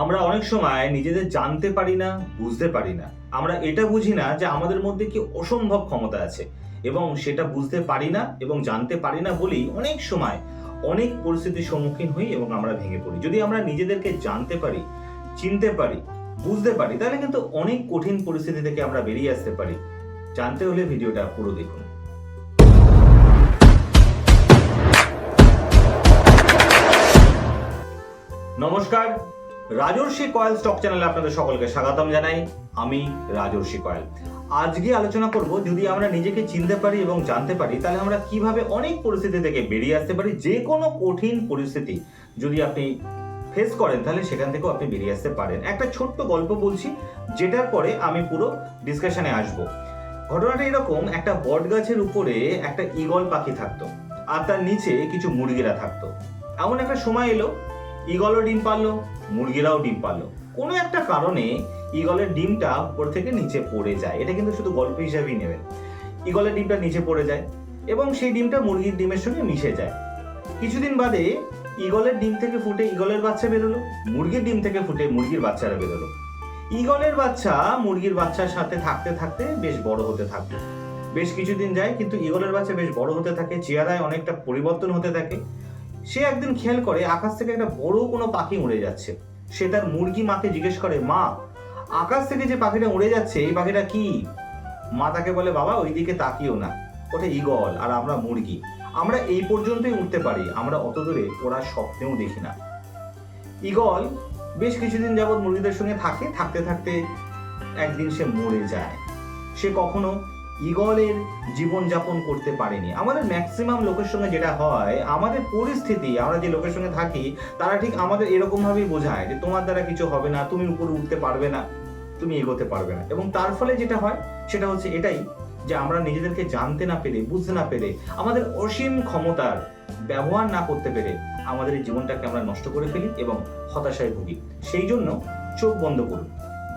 আমরা অনেক সময় নিজেদের জানতে পারি না, বুঝতে পারি না। আমরা এটা বুঝি না যে আমাদের মধ্যে কি অসম্ভব ক্ষমতা আছে, এবং সেটা বুঝতে পারি না এবং জানতে পারি না বলেই অনেক সময় অনেক পরিস্থিতির সম্মুখীন হই এবং আমরা ভেঙে পড়ি। যদি আমরা নিজেদেরকে জানতে পারি, চিনতে পারি, বুঝতে পারি, তাহলে কিন্তু অনেক কঠিন পরিস্থিতি থেকে আমরা বেরিয়ে আসতে পারি। জানতে হলে ভিডিওটা পুরো দেখুন। নমস্কার, রাজর্ষি কয়েল স্টক চ্যানেলে আপনাদের সকলকে স্বাগতম জানাই। আমি রাজর্ষি কয়েল। আজকে আলোচনা করব, যদি আমরা নিজেকে চিনতে পারি এবং জানতে পারি, তাহলে আমরা কিভাবে অনেক পরিস্থিতি থেকে বেরিয়ে আসতে পারি। যে কোনো কঠিন পরিস্থিতি যদি আপনি ফেস করেন, তাহলে সেখান থেকেও আপনি বেরিয়ে আসতে পারেন। একটা ছোট্ট গল্প বলছি, যেটার পরে আমি পুরো ডিসকাশনে আসব। ঘটনাটা এরকম, একটা বট গাছের উপরে একটা ঈগল পাখি থাকতো, আর তার নিচে কিছু মুরগিরা থাকতো। এমন একটা সময় এলো, ঈগলও ডিম পারলো, মুরগিরাও ডিম পারলো। কোনো একটা কারণে ঈগলের ডিমটা উপর থেকে নিচে পড়ে যায়। এটা কিন্তু শুধু গল্প হিসাবেই নেবেন। ঈগলের ডিমটা নিচে পড়ে যায় এবং সেই ডিমটা মুরগির ডিমের সঙ্গে মিশে যায়। কিছুদিন বাদে ঈগলের ডিম থেকে ফুটে ঈগলের বাচ্চা বেরোলো, মুরগির ডিম থেকে ফুটে মুরগির বাচ্চারা বেরোলো। ঈগলের বাচ্চা মুরগির বাচ্চার সাথে থাকতে থাকতে বেশ বড় হতে থাকলো। বেশ কিছুদিন যায়, কিন্তু ঈগলের বাচ্চা বেশ বড় হতে থাকে, চেহারায় অনেকটা পরিবর্তন হতে থাকে। সে একদিন খেয়াল করে আকাশ থেকে একটা বড় কোনো পাখি উড়ে যাচ্ছে। সে তার মুরগি মাকে জিজ্ঞেস করে, মা, আকাশ থেকে যে পাখিটা উড়ে যাচ্ছে, এই পাখিটা কি? মা তাকে বলে, বাবা, ওইদিকে তাকিও না, ওটা ঈগল আর আমরা মুরগি। আমরা এই পর্যন্তই উঠতে পারি, আমরা অত দূরে ওরা স্বপ্নেও দেখি না। ঈগল বেশ কিছুদিন যাবৎ মুরগিদের সঙ্গে থাকতে থাকতে একদিন সে মরে যায়। সে কখনো ঈগলের জীবন যাপন করতে পারেনি। আমাদের ম্যাক্সিমাম লোকের সঙ্গে যেটা হয়, আমাদের পরিস্থিতি, আমরা যে লোকের সঙ্গে থাকি, তারা ঠিক আমাদের এরকম ভাবেই বোঝায় যে তোমার দ্বারা কিছু হবে না, তুমি উপরে উঠতে পারবে না, তুমি এগোতে পারবে না। এবং তার ফলে যেটা হয় সেটা হচ্ছে এটাই, যে আমরা নিজেদেরকে জানতে না পেরে, বুঝতে না পেরে, আমাদের অসীম ক্ষমতার ব্যবহার না করতে পেরে আমাদের এই জীবনটাকে আমরা নষ্ট করে ফেলি এবং হতাশায় ভুগি। সেই জন্য চোখ বন্ধ করুন,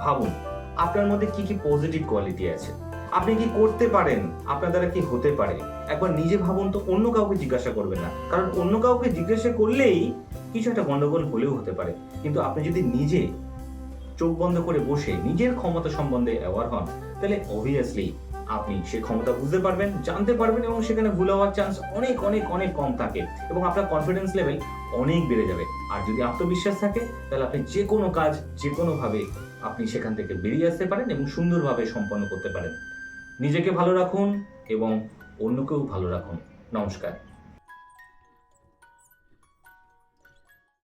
ভাবুন আপনার মধ্যে কি কি পজিটিভ কোয়ালিটি আছে, আপনি কি করতে পারেন, আপনার দ্বারা কি হতে পারে। একবার নিজে ভাবুন তো, অন্য কাউকে জিজ্ঞাসা করবেন না, কারণ অন্য কাউকে জিজ্ঞাসা করলেই কিছু একটা গন্ডগোল হলেও হতে পারে। কিন্তু আপনি যদি নিজে চোখ বন্ধ করে বসে নিজের ক্ষমতা সম্বন্ধে অ্যাওয়ার হন, তাহলে অবভিয়াসলি আপনি সেই ক্ষমতা বুঝতে পারবেন, জানতে পারবেন, এবং সেখানে ভুল হওয়ার চান্স অনেক অনেক অনেক কম থাকে এবং আপনার কনফিডেন্স লেভেল অনেক বেড়ে যাবে। আর যদি আত্মবিশ্বাস থাকে, তাহলে আপনি যে কোনো কাজ যে কোনোভাবে আপনি সেখান থেকে বেরিয়ে আসতে পারেন এবং সুন্দরভাবে সম্পন্ন করতে পারেন। নিজেকে ভালো রাখুন এবং অন্যকেও ভালো রাখুন। নমস্কার।